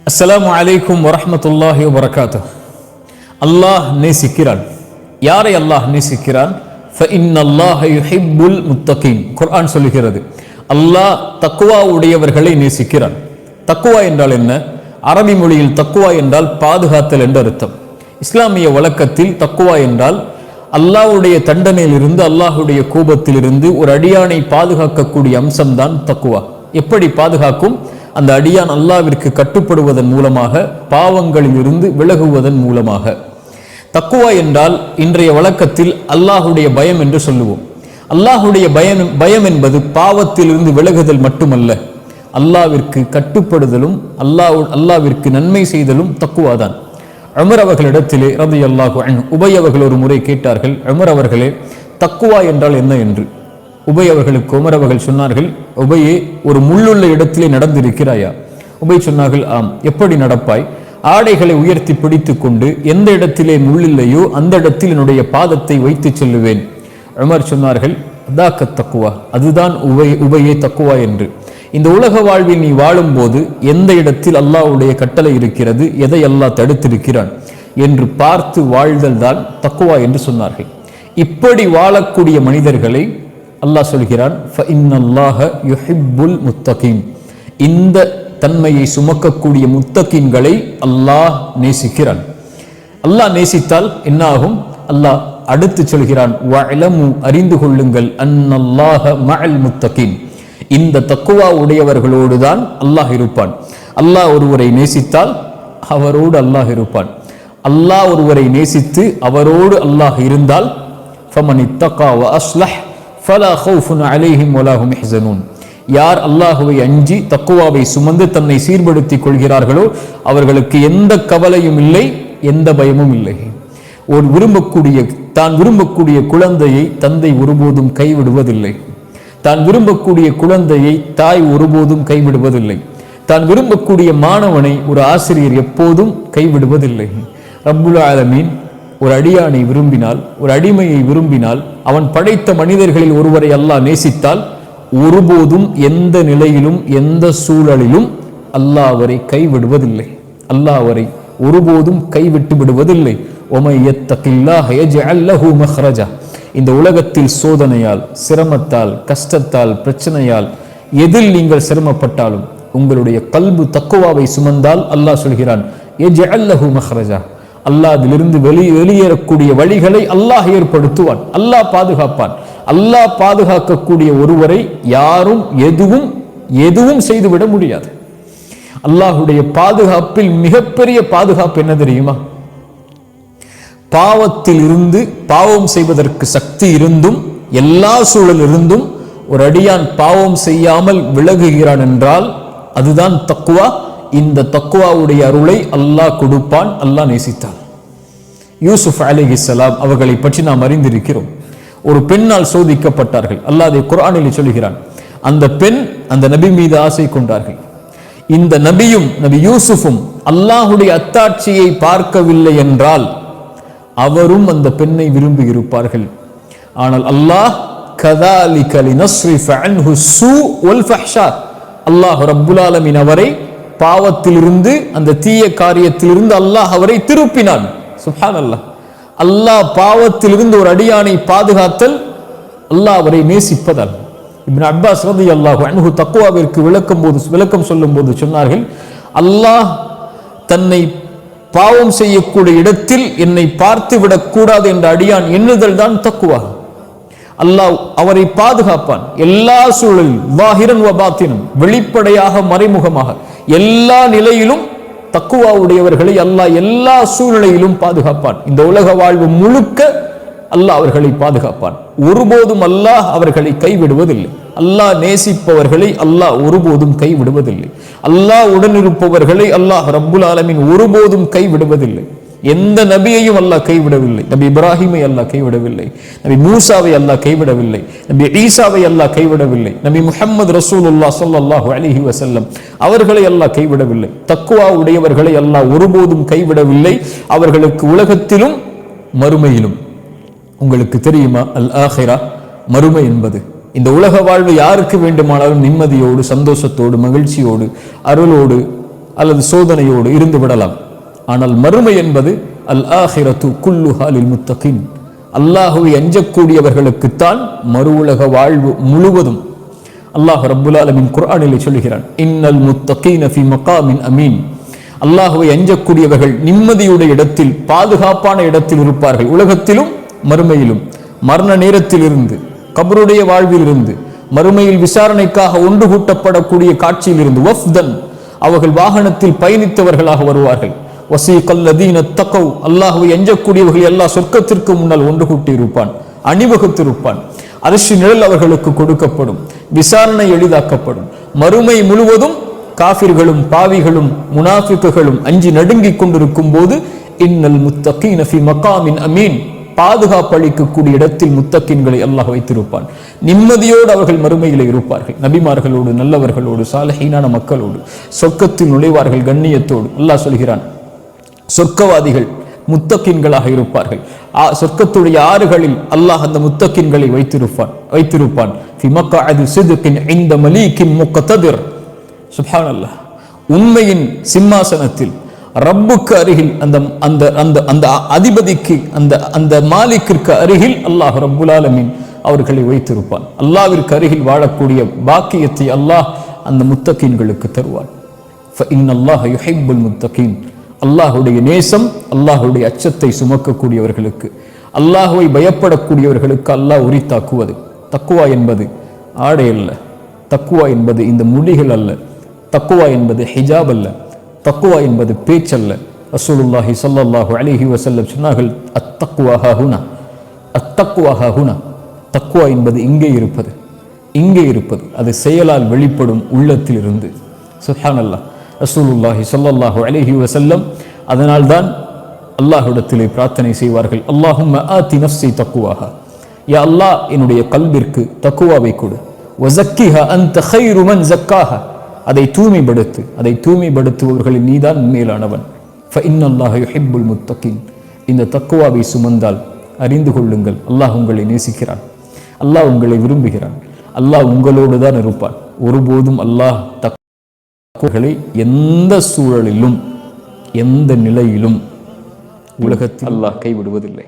அஸ்ஸலாமு அலைக்கும் வரஹ்மத்துல்லாஹி வபரகாத்துஹ். அல்லாஹ் நேசிக்கிறான். யாரை அல்லாஹ் நேசிக்கிறான்? ஃபஇன்னல்லாஹ யுஹிப்புல் முத்தகீன். குர்ஆன் சொல்லுகிறது, அல்லாஹ் தக்வா உடையவர்களை நேசிக்கிறான். தக்வா என்றால் என்ன? அரபி மொழியில் தக்வா என்றால் பாதுகாத்தல் என்று அர்த்தம். இஸ்லாமிய வழக்கத்தில் தக்வா என்றால் அல்லாஹ்வுடைய தண்டனையிலிருந்து, அல்லாஹ்வுடைய கோபத்திலிருந்து ஒரு அடியானை பாதுகாக்கக்கூடிய அம்சம்தான் தக்வா. எப்படி பாதுகாக்கும்? அந்த அடியான் அல்லாஹ்விற்கு கட்டுப்படுவதன் மூலமாக, பாவங்களில் இருந்து விலகுவதன் மூலமாக. தக்குவா என்றால் இன்றைய வழக்கத்தில் அல்லாஹ்வுடைய பயம் என்று சொல்லுவோம். அல்லாஹ்வுடைய பயம் என்பது பாவத்திலிருந்து விலகுதல் மட்டுமல்ல, அல்லாஹ்விற்கு கட்டுப்படுதலும் அல்லாஹ்விற்கு நன்மை செய்தலும் தக்குவா தான். உமர் அவர்களிடத்திலே ரலியல்லாஹு அன்ஹு உபை அவர்கள் ஒரு முறை கேட்டார்கள், உமர் அவர்களே, தக்குவா என்றால் என்ன என்று. உபை அவர்களுக்கு உமர் அவர்கள் சொன்னார்கள், உபையே, ஒரு முள்ளுள்ள இடத்திலே நடந்திருக்கிறாயா? உபை சொன்னார்கள், ஆம். எப்படி நடப்பாய்? ஆடைகளை உயர்த்தி பிடித்து கொண்டு எந்த இடத்திலே முள்ளில்லையோ அந்த இடத்தில் என்னுடைய பாதத்தை வைத்து செல்லுவேன். உமர் சொன்னார்கள், அதாக்க தக்குவா, அதுதான் உபையே தக்குவா என்று. இந்த உலக வாழ்வில் நீ வாழும் போது எந்த இடத்தில் அல்லாஹ்வுடைய கட்டளை இருக்கிறது, எதை அல்லாஹ் தடுத்திருக்கிறான் என்று பார்த்து வாழ்தல் தான் தக்குவா என்று சொன்னார்கள். இப்படி வாழக்கூடிய மனிதர்களை அல்லாஹ் சொல்கிறான், ஃபஇன்னல்லாஹ யுஹிப்புல் முத்தகீன். இந்த தன்மையை சுமக்கக்கூடிய முத்தகீன்களை அல்லாஹ் நேசிக்கிறான். அல்லாஹ் நேசித்தால் என்ன ஆகும்? அல்லாஹ் அடுத்து சொல்கிறான், வஅலமு, அறிந்து கொள்ளுங்கள், அன்னல்லாஹ மஅல் முத்தகீன். இந்த தக்குவா உடையவர்களோடு தான் அல்லாஹ் இருப்பான். அல்லாஹ் ஒருவரை நேசித்தால் அவரோடு அல்லாஹ் இருப்பான். அல்லாஹ் ஒருவரை நேசித்து அவரோடு அல்லாஹ் இருந்தால் ஃபமன் இத்தகா வ அஸ்லஹ் ஃபலா ஹௌஃபுன் அலைஹிம் வலா ஹும் யஹ்ஸனூன். யார் அல்லாஹ்வை அஞ்சி தக்குவாவை சுமந்து தன்னை சீர்படுத்திக் கொள்கிறார்களோ அவர்களுக்கு எந்த கவலையும் இல்லை, எந்த பயமும் இல்லை. தான் விரும்பக்கூடிய குழந்தையை தந்தை ஒருபோதும் கைவிடுவதில்லை. தான் விரும்பக்கூடிய குழந்தையை தாய் ஒருபோதும் கைவிடுவதில்லை. தான் விரும்பக்கூடிய மாணவனை ஒரு ஆசிரியர் எப்போதும் கைவிடுவதில்லை. ரப்புல் ஆலமீன் ஒரு அடியானை விரும்பினால், ஒரு அடிமையை விரும்பினால், அவன் படைத்த மனிதர்களில் ஒருவரை அல்லாஹ் நேசித்தால் ஒருபோதும் எந்த நிலையிலும் எந்த சூழலிலும் அல்லாஹ் அவரை கைவிடுவதில்லை. அல்லாஹ் அவரை ஒருபோதும் கைவிட்டு விடுவதில்லை. ஒமை யத்தகில்லாஹ யஜ்அல் லஹு மக்ரஜா. இந்த உலகத்தில் சோதனையால், சிரமத்தால், கஷ்டத்தால், பிரச்சனையால் எதில் நீங்கள் சிரமப்பட்டாலும் உங்களுடைய கல்பு தக்குவாவை சுமந்தால் அல்லாஹ் சொல்கிறான், யஜ்அல் லஹு மக்ரஜா. அல்லாஹ் அதிலிருந்து வெளியேறக்கூடிய வழிகளை அல்லாஹ் ஏற்படுத்துவான், அல்லாஹ் பாதுகாப்பான். அல்லாஹ் பாதுகாக்கக்கூடிய ஒருவரை யாரும் எதுவும் செய்துவிட முடியாது. அல்லாஹுடைய பாதுகாப்பில் மிகப்பெரிய பாதுகாப்பு என்ன தெரியுமா? பாவத்தில் இருந்து, பாவம் செய்வதற்கு சக்தி இருந்தும், எல்லா சூழல் இருந்தும் ஒரு அடியான் பாவம் செய்யாமல் விலகுகிறான் என்றால் அதுதான் தக்குவா. இந்த தக்குவாவுடைய அருளை அல்லாஹ் கொடுப்பான், அல்லாஹ் நேசித்தான். யூசுப் அலைஹிஸ்ஸலாம் அவர்களை பற்றி நாம் அறிந்திருக்கிறோம். ஒரு பெண்ணால் சோதிக்கப்பட்டார்கள். அல்லாஹ் அதை குர்ஆனில் சொல்கிறான். அந்த பெண் அந்த நபி மீது ஆசை கொண்டார்கள். இந்த நபியும் நபி யூசுஃபும் அல்லாஹுடைய அத்தாட்சியை பார்க்கவில்லை என்றால் அவரும் அந்த பெண்ணை விரும்பி இருப்பார்கள். ஆனால் அல்லாஹ் கதாலிக லினஸ்ரிஃப அன்ஹு ஸூ வல் ஃபஹ்ஷா, அல்லாஹ் ரப்புல் ஆலமீன் அவரை பாவத்திலிருந்து, அந்த தீய காரியத்திலிருந்து அல்லாஹ் அவரை திருப்பினான். சுப்ஹானல்லாஹ். அல்லாஹ் பாவத்திலிருந்து ஒரு அடியானை பாதுகாத்தல் அல்லாஹ் அவரை நேசிப்பதால். இப்னு அப்பாஸ் ரலியல்லாஹு அன்ஹு தக்வாவிற்கு விளக்கம் சொல்லும் போது சொன்னார்கள், அல்லாஹ் தன்னை பாவம் செய்யக்கூடிய இடத்தில் என்னை பார்த்து விடக்கூடாது என்ற அடியான் எண்ணுதல் தான் தக்குவா. அல்லாஹ் அவரை பாதுகாப்பான் எல்லா சூழலிலும், ஸாஹிரன் வ பாத்தினன், வெளிப்படையாக மறைமுகமாக எல்லா நிலையிலும் தக்குவா உடையவர்களை அல்லாஹ் எல்லா சூழ்நிலையிலும் பாதுகாப்பான். இந்த உலக வாழ்வு முழுக்க அல்லாஹ் அவர்களை பாதுகாப்பான். ஒருபோதும் அல்லாஹ் அவர்களை கைவிடுவதில்லை. அல்லாஹ் நேசிப்பவர்களை அல்லாஹ் ஒருபோதும் கைவிடுவதில்லை. அல்லாஹ் உடனிருப்பவர்களை அல்லாஹ் ரப்புல் ஆலமீன் ஒருபோதும் கைவிடுவதில்லை. எந்த நபியையும் அல்லாஹ் கைவிடவில்லை. நபி இப்ராஹிமை அல்லாஹ் கைவிடவில்லை. நபி மூசாவை அல்லாஹ் கைவிடவில்லை. நபி ஈசாவை அல்லாஹ் கைவிடவில்லை. நபி முஹம்மது ரசூலுல்லாஹ் ஸல்லல்லாஹு அலைஹி வஸல்லம் அவர்களை அல்லாஹ் கைவிடவில்லை. தக்வா உடையவர்களை அல்லாஹ் ஒருபோதும் கைவிடவில்லை. அவர்களுக்கு உலகத்திலும் மறுமையிலும். உங்களுக்கு தெரியுமா, அல் ஆஹிரா, மறுமை என்பது இந்த உலக வாழ்வு யாருக்கு வேண்டுமானாலும் நிம்மதியோடு, சந்தோஷத்தோடு, மகிழ்ச்சியோடு, அருளோடு, அல்லது சோதனையோடு இருந்து விடலாம். ஆனால் மறுமை என்பது அல் ஆஹிரத்து குல்லுஹா லில் முத்தகீன், அல்லாஹ்வை அஞ்சக்கூடியவர்களுக்குத்தான் மறு உலக வாழ்வு முழுவதும். அல்லாஹ் ரப்புல் ஆலமீன் குர்ஆனிலே சொல்கிறான், இன்னல் முத்தகீன ஃபீ மகாமின் அமீன், அல்லாஹ்வை அஞ்சக்கூடியவர்கள் நிம்மதியுடைய இடத்தில், பாதுகாப்பான இடத்தில் இருப்பார்கள். உலகத்திலும் மறுமையிலும், மரண நேரத்தில் இருந்து, கபருடைய வாழ்வில் இருந்து, மறுமையில் விசாரணைக்காக ஒன்று கூட்டப்படக்கூடிய காட்சியில் இருந்து, வஃப்தன் அவர்கள் வாகனத்தில் பயணித்தவர்களாக வருவார்கள். வஸீகல்லதீன தகவ், அல்லாஹ்வை அஞ்சக்கூடியவர்கள் அல்லாஹ் சொர்க்கத்திற்கு முன்னால் ஒன்று கூட்டி இருப்பான், அணிவகுத்திருப்பான். அரிசி நிழல் அவர்களுக்கு கொடுக்கப்படும், விசாரணை எளிதாக்கப்படும். மறுமை முழுவதும் காஃபிர்களும் பாவிகளும் முனாஃபிக்குகளும் அஞ்சி நடுங்கிக் கொண்டிருக்கும் போது இன்னல் முத்தகீன ஃபீ மகாமின் அமீன், பாதுகாப்பு அளிக்கக்கூடிய இடத்தில் முத்தகீன்களை அல்லாஹ் வைத்திருப்பான். நிம்மதியோடு அவர்கள் மறுமையிலே இருப்பார்கள். நபிமார்களோடு, நல்லவர்களோடு, சாலிஹீனான மக்களோடு சொர்க்கத்தில் நுழைவார்கள் கண்ணியத்தோடு. அல்லாஹ் சொல்கிறான், சொர்க்கவாதிகள் முத்தகீன்களாக இருப்பார்கள். சொர்க்கத்துடைய ஆறுகளில் அல்லாஹ் அந்த முத்தகீன்களை வைத்திருப்பான். ஃபி மக்அதி சித்கின் இன்த மலீகின் முக்ததிர். சுப்ஹானல்லாஹ், உண்மையின் சிம்மாசனத்தில் ரப்புக்கு அருகில், அந்த அந்த அந்த அந்த அதிபதிக்கு, அந்த அந்த மாலிக்கிற்கு அருகில் அல்லாஹ் ரப்புல் ஆலமீன் அவர்களை வைத்திருப்பான். அல்லாஹ்விற்கு அருகில் வாழக்கூடிய பாக்கியத்தை அல்லாஹ் அந்த முத்தகீன்களுக்கு தருவான். ஃபஇன்னல்லாஹ யுஹிப்புல் முத்தகீன், அல்லாஹுடைய நேசம், அல்லாஹுடைய அச்சத்தை சுமக்கக்கூடியவர்களுக்கு, அல்லாஹுவை பயப்படக்கூடியவர்களுக்கு அல்லாஹ் உரித்தாக்குவது. தக்குவா என்பது ஆடை அல்ல, தக்குவா என்பது இந்த முடிகள் அல்ல, தக்குவா என்பது ஹிஜாப் அல்ல, தக்குவா என்பது பேச்சல்ல. ரசூலுல்லாஹி ஸல்லல்லாஹு அலைஹி வஸல்லம் சொன்னார்கள், அத்தக்வா ஹுனா, அத்தக்வா ஹுனா, தக்குவா என்பது இங்கே இருப்பது, இங்கே இருப்பது, அது செயலால் வெளிப்படும் உள்ளத்தில் இருந்து. சுப்ஹானல்லாஹ், ரசூலுல்லாஹி ஸல்லல்லாஹு அலைஹி வஸல்லம் அதனால்தான் அல்லாஹ்விடத்திலே பிரார்த்தனை செய்வார்கள், அல்லாஹும்ம ஆதி நஃப்ஸி தக்வாஹா, யா அல்லாஹ் என்னுடைய கல்பிற்கு தக்குவாவை கொடு. வஸக்கிஹா அன்த கைரு மன் ஸக்காஹா, அதை தூய்மைப்படுத்து, அதை தூய்மைப்படுத்துபவர்களில் நீதான் மேலானவன். ஃபஇன்னல்லாஹ யுஹிப்புல் முத்தகீன், இந்த தக்குவாவை சுமந்தால் அறிந்து கொள்ளுங்கள், அல்லாஹ் உங்களை நேசிக்கிறான், அல்லாஹ் உங்களை விரும்புகிறான், அல்லாஹ் உங்களோடு தான் இருப்பான். ஒருபோதும் அல்லாஹ் தக்குவாவை எந்த சூழலிலும் எந்த நிலையிலும் உலகத்தில் அல்லாஹ் கைவிடுவதில்லை.